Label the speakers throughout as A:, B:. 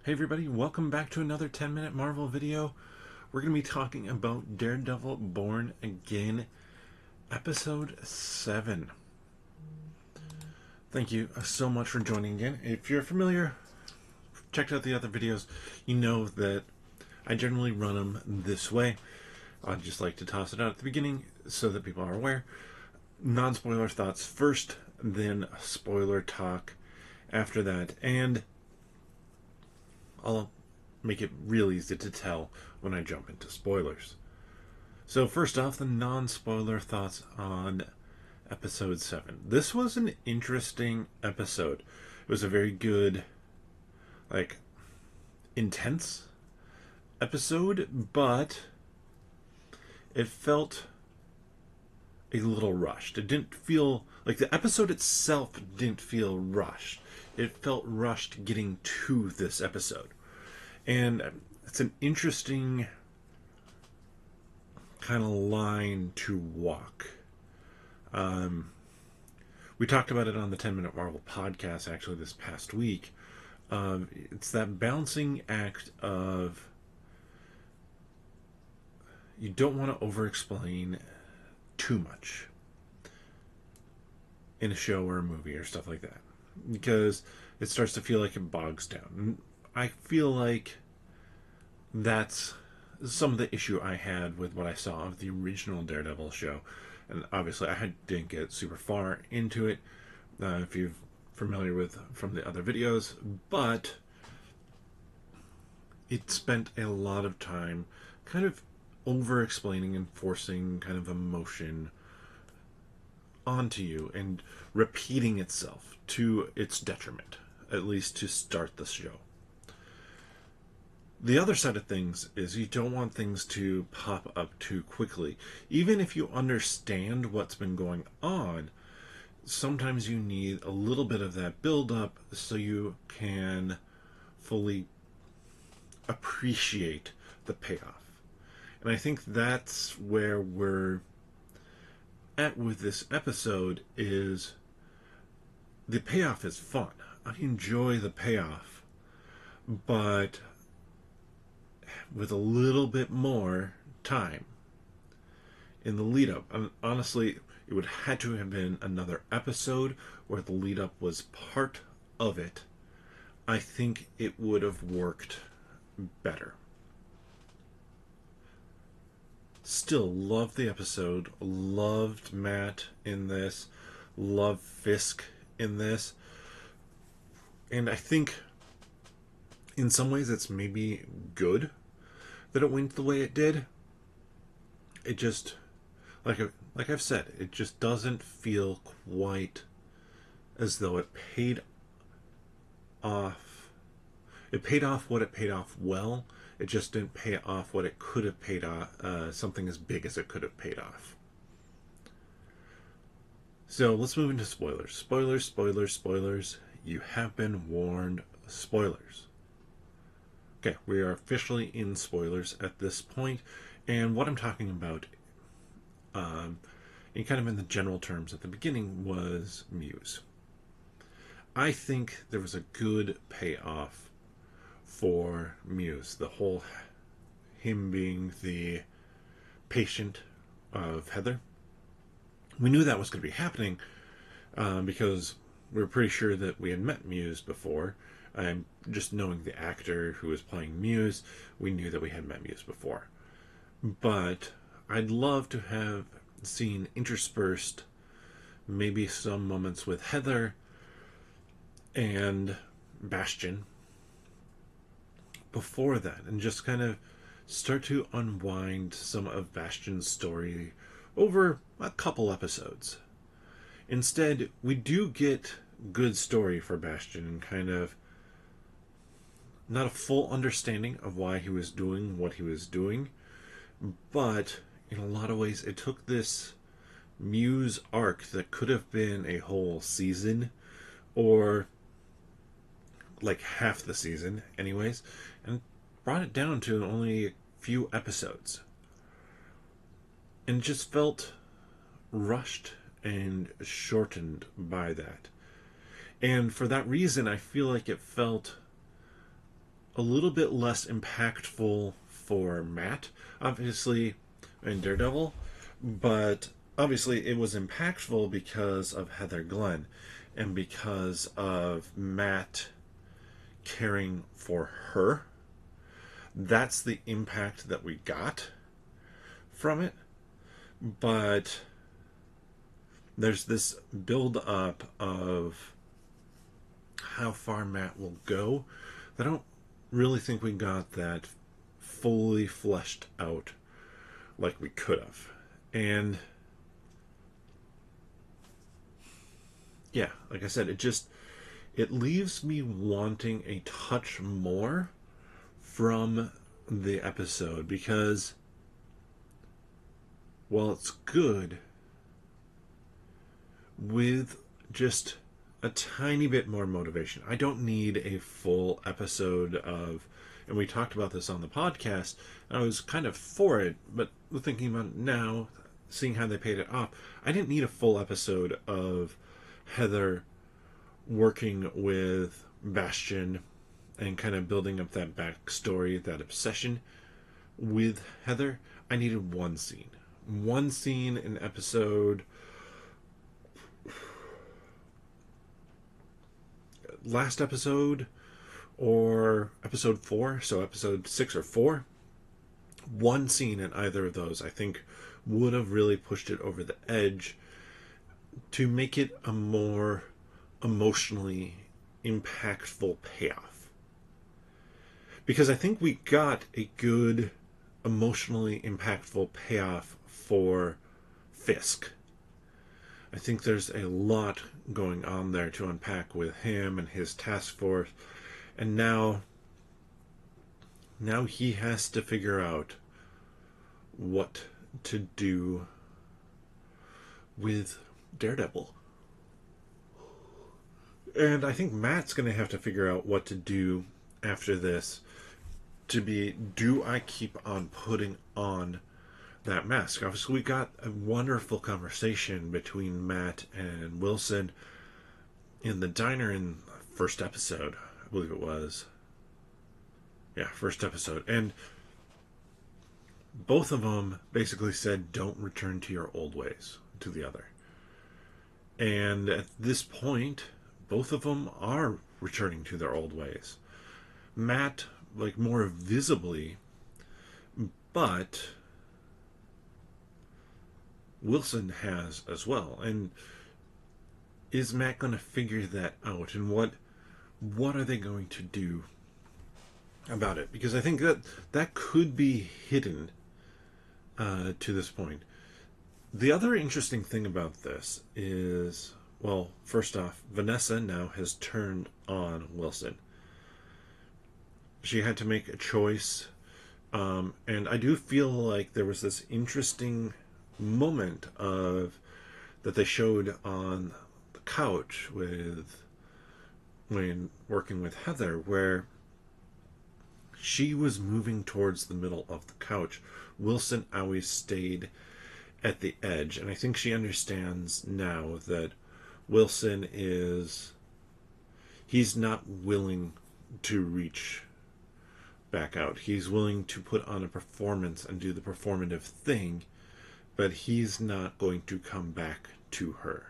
A: Hey everybody, welcome back to another 10-minute Marvel video. We're going to be talking about Daredevil Born Again, Episode 7. Thank you so much for joining again. If you're familiar, checked out the other videos, you know that I generally run them this way. I'd just like to toss it out at the beginning so that people are aware. Non-spoiler thoughts first, then spoiler talk after that, and I'll make it real easy to tell when I jump into spoilers. So first off, the non-spoiler thoughts on episode 7. This was an interesting episode. It was a very good, intense episode, but it felt a little rushed. It didn't feel like the episode itself didn't feel rushed. It felt rushed getting to this episode. And it's an interesting kind of line to walk. We talked about it on the 10-Minute Marvel podcast actually this past week. It's that balancing act of you don't want to over-explain too much in a show or a movie or stuff like that, because it starts to feel like it bogs down. I feel like that's some of the issue I had with what I saw of the original Daredevil show. And obviously I didn't get super far into it, if you're familiar with from the other videos, but it spent a lot of time kind of over explaining and forcing kind of emotion onto you and repeating itself to its detriment, at least to start the show. The other side of things is you don't want things to pop up too quickly. Even if you understand what's been going on, sometimes you need a little bit of that build up so you can fully appreciate the payoff. And I think that's where we're at with this episode. Is the payoff is fun. I enjoy the payoff, but with a little bit more time in the lead up. And honestly, it would have had to have been another episode where the lead up was part of it. I think it would have worked better. Still loved the episode, loved Matt in this, loved Fisk in this, and I think in some ways it's maybe good that it went the way it did. It just, like I've said, it just doesn't feel quite as though it paid off. It paid off what it paid off well. It just didn't pay off what it could have paid off, something as big as it could have paid off. So let's move into spoilers. Spoilers, spoilers, spoilers. You have been warned. Spoilers. Okay, we are officially in spoilers at this point, and what I'm talking about, in kind of in the general terms at the beginning, was Muse. I think there was a good payoff for Muse. The whole him being the patient of Heather. We knew that was going to be happening because we were pretty sure that we had met Muse before. Just knowing the actor who was playing Muse, we knew that we had met Muse before. But I'd love to have seen interspersed maybe some moments with Heather and Bastion before that, and just kind of start to unwind some of Bastion's story over a couple episodes. Instead, we do get good story for Bastion and kind of not a full understanding of why he was doing what he was doing, but in a lot of ways it took this Muse arc that could have been a whole season, or like half the season anyways, and brought it down to only a few episodes, and just felt rushed and shortened by that. And for that reason, I feel like it felt a little bit less impactful for Matt, obviously, in Daredevil, but obviously it was impactful because of Heather Glenn and because of Matt caring for her. That's the impact that we got from it. But there's this build up of how far Matt will go. I don't really think we got that fully fleshed out like we could have. And yeah, like I said, it leaves me wanting a touch more from the episode because while it's good, with just a tiny bit more motivation. I don't need a full episode of, and we talked about this on the podcast, and I was kind of for it, but thinking about now, seeing how they paid it off, I didn't need a full episode of Heather working with Bastion and kind of building up that backstory, that obsession with Heather. I needed one scene. One scene in episode last episode or episode 4, so episode 6 or 4, one scene in either of those I think would have really pushed it over the edge to make it a more emotionally impactful payoff. Because I think we got a good emotionally impactful payoff for Fisk. I think there's a lot going on there to unpack with him and his task force. And now he has to figure out what to do with Daredevil. And I think Matt's going to have to figure out what to do after this to be, do I keep on putting on that mask? Obviously, we got a wonderful conversation between Matt and Wilson in the diner in the first episode, I believe it was. Yeah, first episode. And both of them basically said, don't return to your old ways, to the other. And at this point, both of them are returning to their old ways. Matt, like, more visibly, but Wilson has as well. And is Matt going to figure that out? And what are they going to do about it? Because I think that could be hidden to this point. The other interesting thing about this is, well, first off, Vanessa now has turned on Wilson. She had to make a choice. And I do feel like there was this interesting moment of that they showed on the couch when working with Heather, where she was moving towards the middle of the couch. Wilson always stayed at the edge, and I think she understands now that Wilson he's not willing to reach back out. He's willing to put on a performance and do the performative thing, but he's not going to come back to her.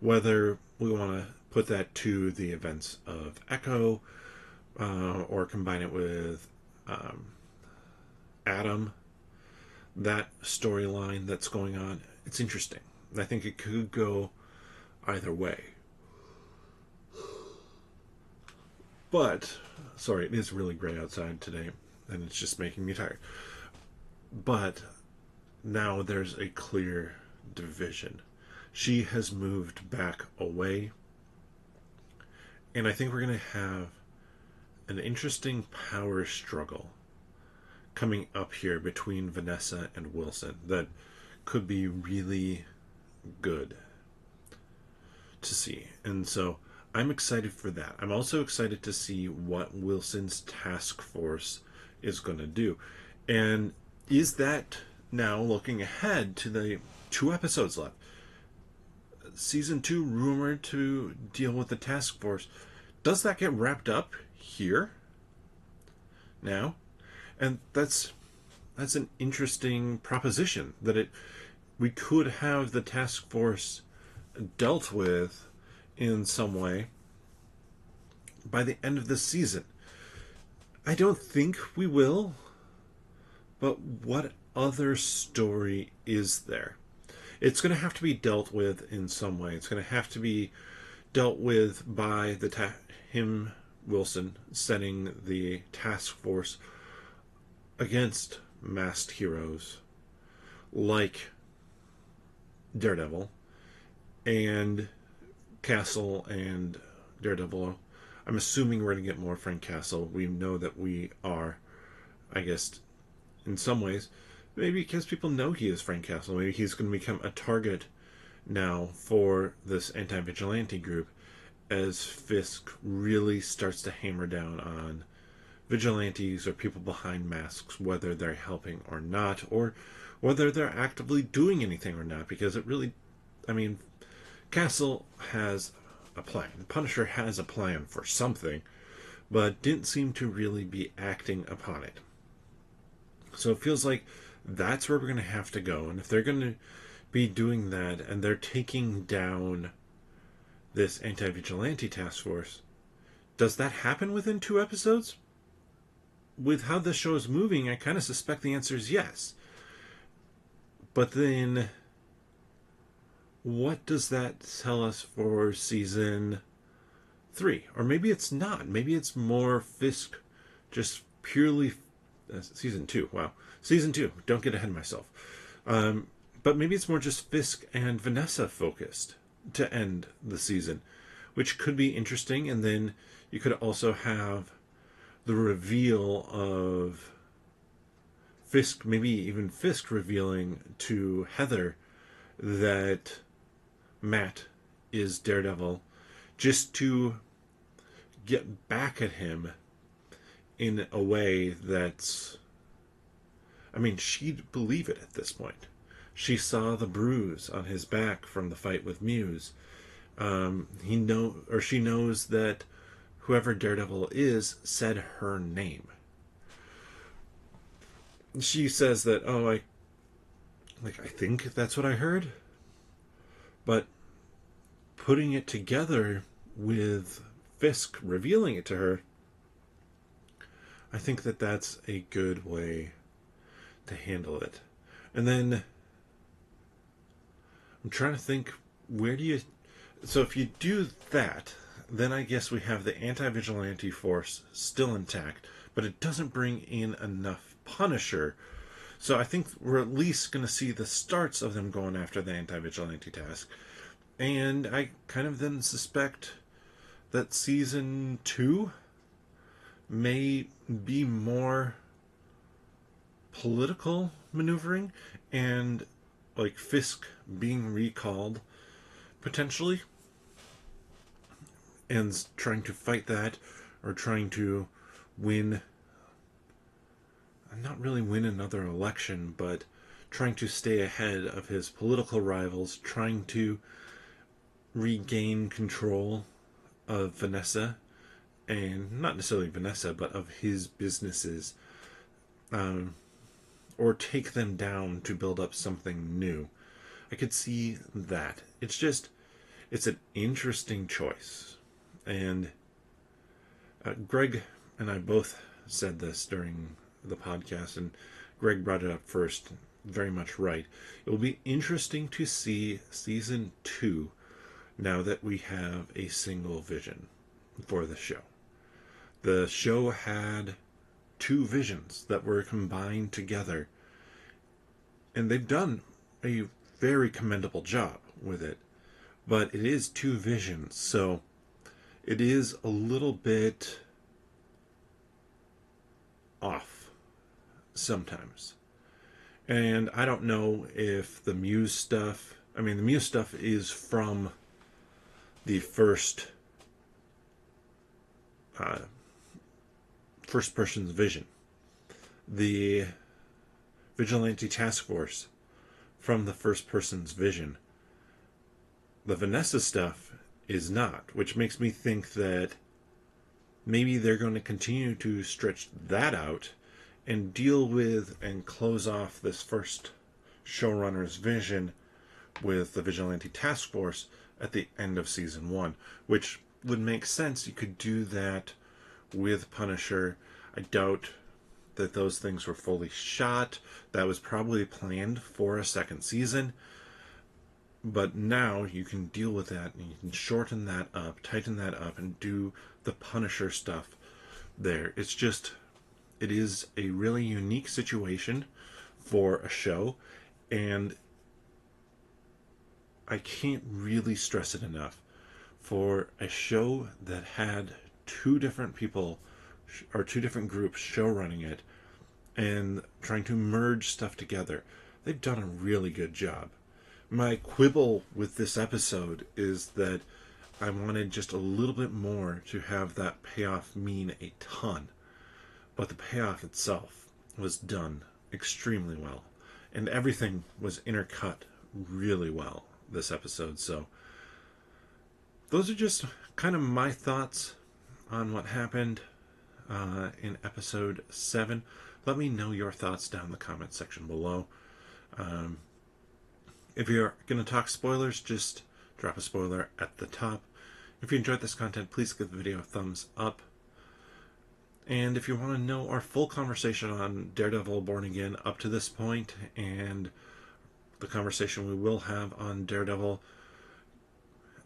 A: Whether we want to put that to the events of Echo, or combine it with Adam, that storyline that's going on, it's interesting. I think it could go either way. But, sorry, it is really gray outside today, and it's just making me tired. But now there's a clear division. She has moved back away, and I think we're going to have an interesting power struggle coming up here between Vanessa and Wilson that could be really good to see. And so I'm excited for that. I'm also excited to see what Wilson's task force is going to do. And is that, now looking ahead to the 2 episodes left, season 2 rumored to deal with the task force, does that get wrapped up here? now, and that's an interesting proposition that we could have the task force dealt with in some way by the end of the season. I don't think we will, but what other story is there? It's going to have to be dealt with in some way. It's going to have to be dealt with by him, Wilson, setting the task force against masked heroes like Daredevil and Castle and Daredevil. I'm assuming we're going to get more Frank Castle. We know that we are, I guess, in some ways, maybe because people know he is Frank Castle. Maybe he's going to become a target now for this anti-vigilante group as Fisk really starts to hammer down on vigilantes or people behind masks, whether they're helping or not, or whether they're actively doing anything or not, because it really, I mean, Castle has a plan. Punisher has a plan for something, but didn't seem to really be acting upon it. So it feels like that's where we're going to have to go. And if they're going to be doing that and they're taking down this anti-vigilante task force, does that happen within 2 episodes? With how this show is moving, I kind of suspect the answer is yes. But then, what does that tell us for season 3? Or maybe it's not. Maybe it's more Fisk just purely... season 2, wow. Season 2, don't get ahead of myself. But maybe it's more just Fisk and Vanessa focused to end the season, which could be interesting. And then you could also have the reveal of Fisk, maybe even Fisk revealing to Heather that Matt is Daredevil, just to get back at him in a way that's... I mean, she'd believe it at this point. She saw the bruise on his back from the fight with Muse. She knows that whoever Daredevil is said her name. She says that, I think that's what I heard. But putting it together with Fisk revealing it to her, I think that that's a good way to handle it. And then I'm trying to think, so if you do that, then I guess we have the anti-vigilante force still intact, but it doesn't bring in enough Punisher. So I think we're at least going to see the starts of them going after the anti-vigilante task. And I kind of then suspect that season 2 may be more political maneuvering and like Fisk being recalled potentially and trying to fight that, or trying to win, not really win another election, but trying to stay ahead of his political rivals, trying to regain control of Vanessa, and not necessarily Vanessa, but of his businesses, or take them down to build up something new. I could see that. It's an interesting choice. And Greg and I both said this during the podcast, and Greg brought it up first, very much right. It will be interesting to see season 2 now that we have a single vision for the show. The show had 2 visions that were combined together, and they've done a very commendable job with it, but it is 2 visions, so it is a little bit off sometimes. And I don't know if the Muse stuff... the Muse stuff is from the first person's vision. The Vigilante Task Force from the first person's vision. The Vanessa stuff is not, which makes me think that maybe they're going to continue to stretch that out and deal with and close off this first showrunner's vision with the Vigilante Task Force at the end of season 1, which would make sense. You could do that with Punisher. I doubt that those things were fully shot. That was probably planned for a second season. But now you can deal with that and you can shorten that up, tighten that up, and do the Punisher stuff there. It is a really unique situation for a show, and I can't really stress it enough. For a show that had two different people or two different groups show running it and trying to merge stuff together, they've done a really good job. My quibble with this episode is that I wanted just a little bit more to have that payoff mean a ton. But the payoff itself was done extremely well. And everything was intercut really well this episode. So those are just kind of my thoughts on what happened in episode 7. Let me know your thoughts down in the comment section below. If you're going to talk spoilers, just drop a spoiler at the top. If you enjoyed this content, please give the video a thumbs up. And if you want to know our full conversation on Daredevil Born Again up to this point, and the conversation we will have on Daredevil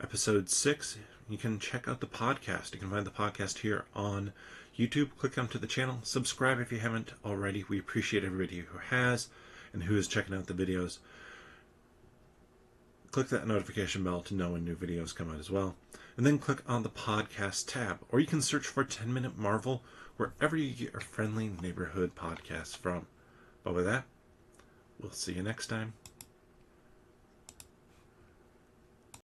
A: episode 6, you can check out the podcast. You can find the podcast here on YouTube. Click onto the channel. Subscribe if you haven't already. We appreciate everybody who has and who is checking out the videos. Click that notification bell to know when new videos come out as well. And then click on the podcast tab. Or you can search for 10 Minute Marvel wherever you get your friendly neighborhood podcasts from. But with that, we'll see you next time.